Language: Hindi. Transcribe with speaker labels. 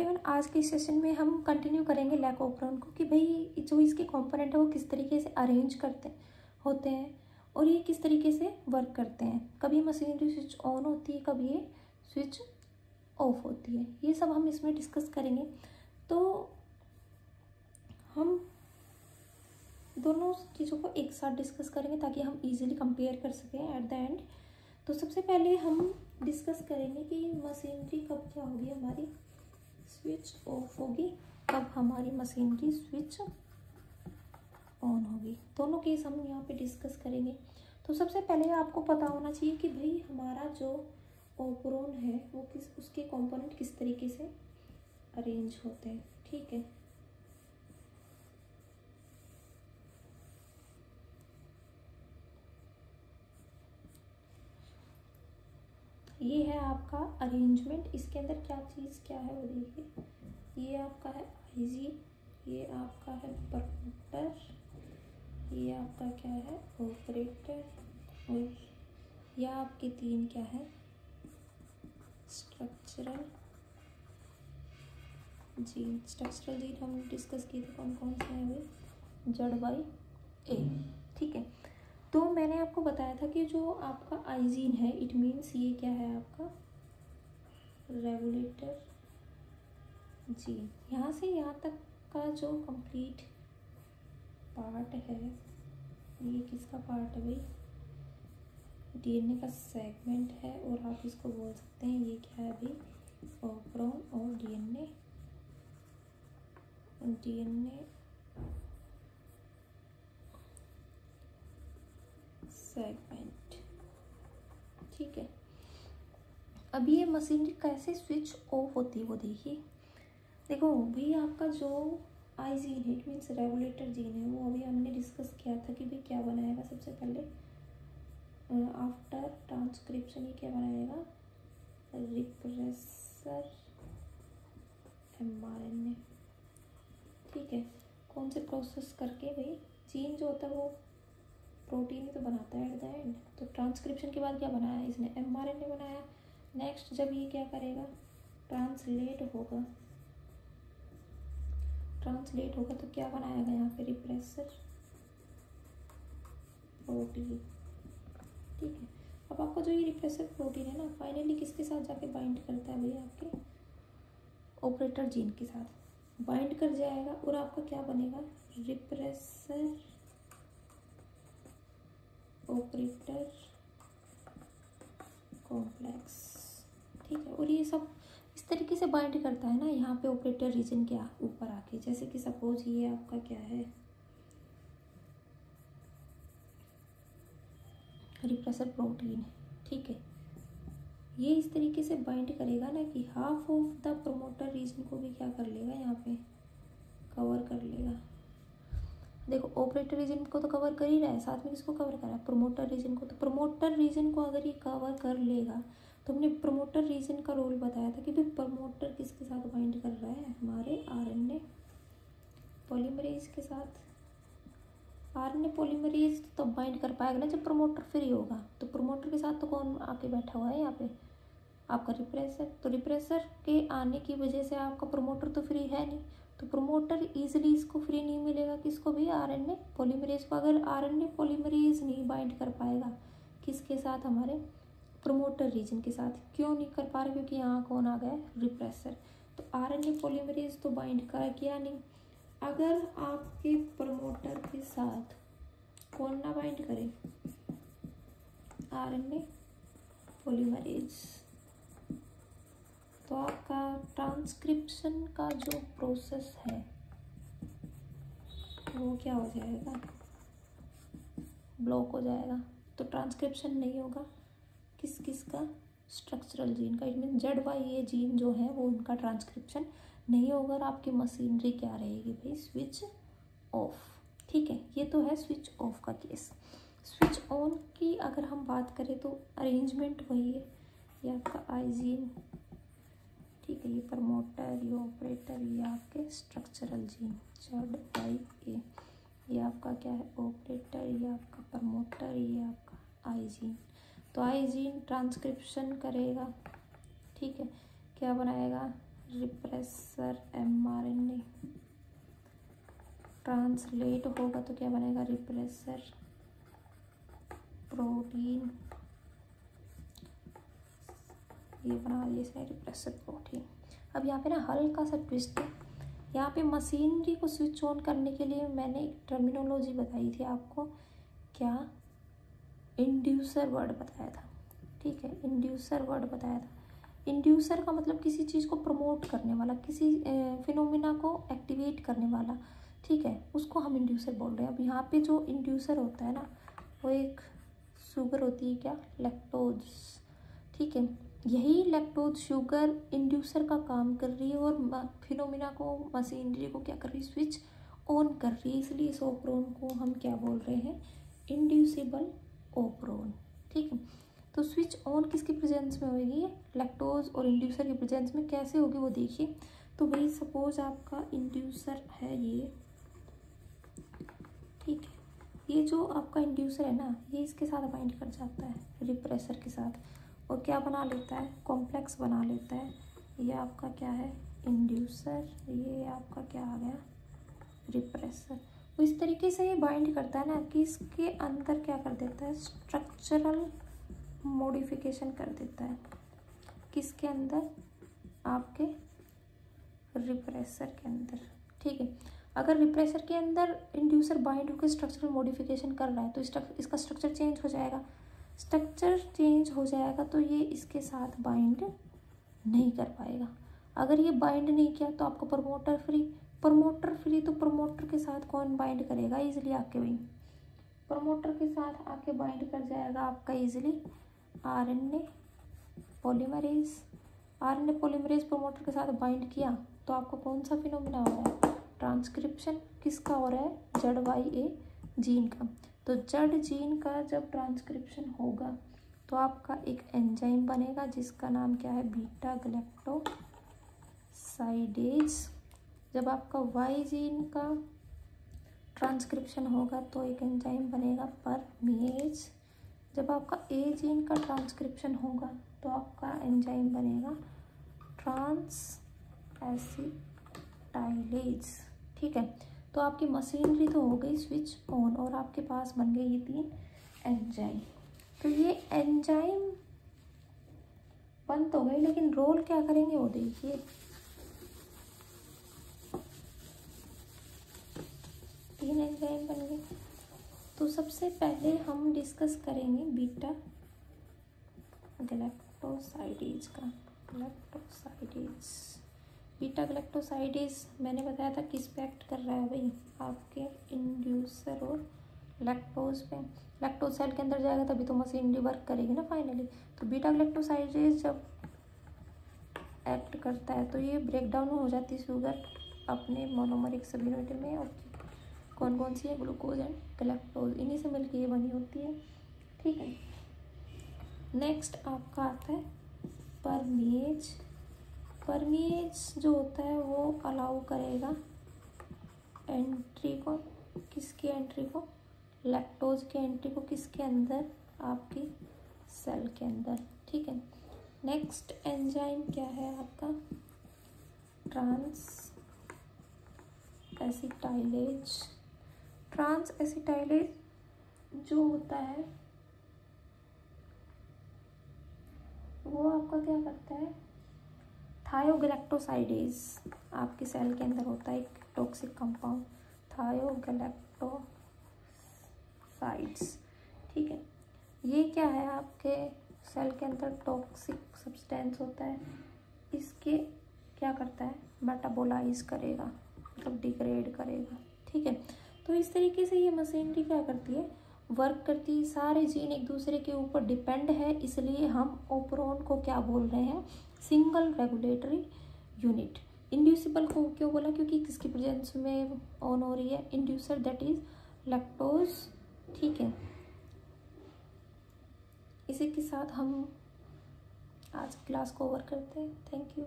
Speaker 1: एवरीवन, आज के सेशन में हम कंटिन्यू करेंगे लैकोप्रोन को कि भाई जो इसके कंपोनेंट है वो किस तरीके से अरेंज करते होते हैं और ये किस तरीके से वर्क करते हैं। कभी मशीनरी स्विच ऑन होती है, कभी ये स्विच ऑफ होती है, ये सब हम इसमें डिस्कस करेंगे। तो हम दोनों चीज़ों को एक साथ डिस्कस करेंगे ताकि हम इजीली कंपेयर कर सकें एट द एंड। तो सबसे पहले हम डिस्कस करेंगे कि मशीनरी कब क्या होगी, हमारी स्विच ऑफ होगी, कब हमारी मशीनरी स्विच ऑन होगी। दोनों केस हम यहाँ पे डिस्कस करेंगे। तो सबसे पहले आपको पता होना चाहिए कि भाई हमारा जो ऑपरोन है वो उसके कंपोनेंट किस तरीके से अरेंज होते हैं। ठीक है, ये है आपका अरेंजमेंट। इसके अंदर क्या चीज़ क्या है वो देखिए, ये आपका है आईजी, ये आपका है प्रमोटर, ये आपका क्या है ऑपरेटर, और यह आपके तीन क्या है स्ट्रक्चरल जीन। स्ट्रक्चरल जीन हम डिस्कस किए थे, कौन कौन से हैं वे, ZYA। ठीक है, तो मैंने आपको बताया था कि जो आपका आइजीन है इट मीन्स ये क्या है आपका रेगुलेटर जीन। यहाँ से यहाँ तक का जो कंप्लीट पार्ट है ये किसका पार्ट है भाई, डीएनए का सेगमेंट है, और आप इसको बोल सकते हैं ये क्या है भाई ऑपरोन और डीएनए सेगमेंट। ठीक है, अब ये मशीनरी कैसे स्विच ऑफ होती है वो देखिए। देखो भाई आपका जो आई जीन है इट मीन्स रेगुलेटर जीन है, वो अभी हमने डिस्कस किया था कि भाई क्या बनाएगा सबसे पहले आफ्टर ट्रांसक्रिप्शन, ये क्या बनाएगा रिप्रेसर mRNA। ठीक है, कौन से प्रोसेस करके भाई जीन जो होता है वो प्रोटीन ही तो बनाता है एट द एंड। तो ट्रांसक्रिप्शन के बाद क्या बनाया इसने, mRNA बनाया। नेक्स्ट जब ये क्या करेगा ट्रांसलेट होगा तो क्या बनाएगा यहाँ पे रिप्रेसर प्रोटीन। ठीक है, अब आपका जो ये रिप्रेसर प्रोटीन है ना फाइनली किसके साथ जाके बाइंड करता है भैया आपके ऑपरेटर जीन के साथ बाइंड कर जाएगा, और आपका क्या बनेगा रिप्रेसर ऑपरेटर कॉम्प्लेक्स। ठीक है, और ये सब इस तरीके से बाइंड करता है ना यहाँ पे ऑपरेटर रीजन के ऊपर आके। जैसे कि सपोज ये आपका क्या है रिप्रेसर प्रोटीन। ठीक है, ये इस तरीके से बाइंड करेगा ना कि half of the promoter region को भी क्या कर लेगा यहाँ पे कवर कर लेगा। देखो ऑपरेटर रीजन को तो कवर कर ही रहा है, साथ में किसको कवर कर रहा है प्रोमोटर रीजन को। तो प्रोमोटर रीजन को अगर ये कवर कर लेगा तो हमने प्रोमोटर रीजन का रोल बताया था कि भाई प्रोमोटर किसके साथ बाइंड कर रहा है हमारे आरएनए पॉलीमरेज के साथ। आरएनए पॉलीमरेज तब बाइंड कर पाएगा ना जब प्रोमोटर फ्री होगा। तो प्रोमोटर के साथ तो कौन आके बैठा हुआ है यहाँ पे आपका रिप्रेसर। तो रिप्रेसर के आने की वजह से आपका प्रोमोटर तो फ्री है नहीं, तो प्रोमोटर इजीली इसको फ्री नहीं मिलेगा किसको भी आरएनए पॉलीमरेज को। अगर आरएनए पॉलीमरेज नहीं बाइंड कर पाएगा किसके साथ हमारे प्रोमोटर रीजन के साथ, क्यों नहीं कर पा रहा क्योंकि यहाँ कौन आ गया रिप्रेसर। तो आरएनए पॉलीमरेज तो बाइंड कर किया नहीं। अगर आपके प्रोमोटर के साथ कौन ना बाइंड करे आरएनए पॉलीमरेज, तो आपका ट्रांसक्रिप्शन का जो प्रोसेस है वो क्या हो जाएगा ब्लॉक हो जाएगा। तो ट्रांसक्रिप्शन नहीं होगा किस का स्ट्रक्चरल जीन का। इट मीन ZYA जीन जो है वो उनका ट्रांसक्रिप्शन नहीं होगा और आपकी मशीनरी क्या रहेगी भाई स्विच ऑफ। ठीक है, ये तो है स्विच ऑफ का केस। स्विच ऑन की अगर हम बात करें तो अरेंजमेंट वही है, ये आपका आइजीन। ठीक है, ये प्रमोटर, ये ऑपरेटर, ये आपके स्ट्रक्चरल जीन ZYA। ये आपका क्या है ऑपरेटर, ये आपका प्रमोटर, ये आपका आइजीन। तो आइजीन ट्रांसक्रिप्शन करेगा। ठीक है, क्या बनाएगा रिप्रेसर mRNA ट्रांसलेट होगा तो क्या बनेगा, रिप्रेसर प्रोटीन। ये बना दिया इसने रिप्रेसर प्रोटीन। अब यहाँ पे ना हल्का सा ट्विस्ट है, यहाँ पे मशीनरी को स्विच ऑन करने के लिए मैंने एक टर्मिनोलॉजी बताई थी आपको, क्या, इंड्यूसर वर्ड बताया था, ठीक है, इंड्यूसर वर्ड बताया था। इंड्यूसर का मतलब किसी चीज़ को प्रमोट करने वाला, किसी फिनोमिना को एक्टिवेट करने वाला, ठीक है, उसको हम इंड्यूसर बोल रहे हैं। अब यहाँ पे जो इंड्यूसर होता है ना, वो एक शुगर होती है, क्या, लैक्टोज, ठीक है, यही लैक्टोज शुगर इंड्यूसर का काम कर रही है और फिनोमिना को, मशीनरी को क्या कर रही है, स्विच ऑन कर रही है। इसलिए इस ओपरोन को हम क्या बोल रहे हैं, इंड्यूसिबल ओपरोन, ठीक है। तो स्विच ऑन किसकी प्रेजेंस में होगी, लैक्टोज और इंड्यूसर की प्रेजेंस में। कैसे होगी वो देखिए। तो भाई सपोज आपका इंड्यूसर है ये, ठीक है, ये जो आपका इंड्यूसर है ना, ये इसके साथ बाइंड कर जाता है, रिप्रेसर के साथ, और क्या बना लेता है, कॉम्प्लेक्स बना लेता है। ये आपका क्या है, इंड्यूसर, ये आपका क्या आ गया, रिप्रेसर। तो इस तरीके से ये बाइंड करता है ना कि इसके अंदर क्या कर देता है, स्ट्रक्चरल मॉडिफिकेशन कर देता है। किसके अंदर, आपके रिप्रेसर के अंदर, ठीक है। अगर रिप्रेसर के अंदर इंड्यूसर बाइंड होकर स्ट्रक्चरल मॉडिफिकेशन कर रहा है तो इसका स्ट्रक्चर चेंज हो जाएगा। स्ट्रक्चर चेंज हो जाएगा तो ये इसके साथ बाइंड नहीं कर पाएगा। अगर ये बाइंड नहीं किया तो आपको प्रमोटर फ्री, प्रमोटर फ्री तो प्रमोटर के साथ कौन बाइंड करेगा, इजीली आके भाई प्रमोटर के साथ आके बाइंड कर जाएगा आपका easily RNA polymerase. RNA polymerase promoter के साथ बाइंड किया तो आपको कौन सा फिनोमिना हो रहा है, ट्रांसक्रिप्शन किसका हो रहा है, ZYA जीन का। तो जेड जीन का जब ट्रांसक्रिप्शन होगा तो आपका एक एंजाइम बनेगा जिसका नाम क्या है, बीटा गैलेक्टोसाइडेज। जब आपका वाई जीन का ट्रांसक्रिप्शन होगा तो एक एंजाइम बनेगा परमीएज। जब आपका ए जीन का ट्रांसक्रिप्शन होगा तो आपका एंजाइम बनेगा ट्रांस एसिटाइलेज, ठीक है। तो आपकी मशीनरी तो हो गई स्विच ऑन और आपके पास बन गए ये 3 एंजाइम। तो ये एंजाइम बन तो गए, लेकिन रोल क्या करेंगे वो देखिए। तीन एंजाइम बन गए। तो सबसे पहले हम डिस्कस करेंगे बीटा गैलेक्टोसाइडेज का। गैलेक्टोसाइडेज, बीटा गैलेक्टोसाइडेज मैंने बताया था किस पे एक्ट कर रहा है भाई, आपके इंड्यूसर और लैक्टोज पे। लैक्टोज सेल के अंदर जाएगा तभी तो मशीनरी वर्क करेगी ना फाइनली। तो बीटा गैलेक्टोसाइडेज जब एक्ट करता है तो ये ब्रेक डाउन हो जाती है शुगर अपने मोनोमरिक सब यूनिट में, और कौन कौन सी है, ग्लूकोज एंड गैलेक्टोज, इन्हीं से मिलकर ये बनी होती है, ठीक है। नेक्स्ट आपका आता है परमीएज। परमीएज जो होता है वो अलाउ करेगा एंट्री को, किसकी एंट्री को, लैक्टोज की एंट्री को किसके अंदर, आपकी सेल के अंदर, ठीक है। नेक्स्ट एंजाइम क्या है आपका, ट्रांस एसिटाइलेज। ट्रांस एसिटाइलेज जो होता है वो आपका क्या करता है, थायोगैलेक्टोसाइडेज आपके सेल के अंदर होता है एक टॉक्सिक कंपाउंड, थायोगैलेक्टोसाइड्स, ठीक है। ये क्या है, आपके सेल के अंदर टॉक्सिक सब्सटेंस होता है, इसके क्या करता है, मेटाबोलाइज करेगा, मतलब डिग्रेड करेगा, ठीक है। तो इस तरीके से ये मशीनरी क्या करती है, वर्क करती है। सारे जीन एक दूसरे के ऊपर डिपेंड है, इसलिए हम ओपरोन को क्या बोल रहे हैं, सिंगल रेगुलेटरी यूनिट। इंड्यूसिबल को क्यों बोला, क्योंकि किसकी प्रेजेंस में ऑन हो रही है, इंड्यूसर दैट इज लैक्टोज, ठीक है। इसी के साथ हम आज क्लास को ओवर करते हैं। Thank you.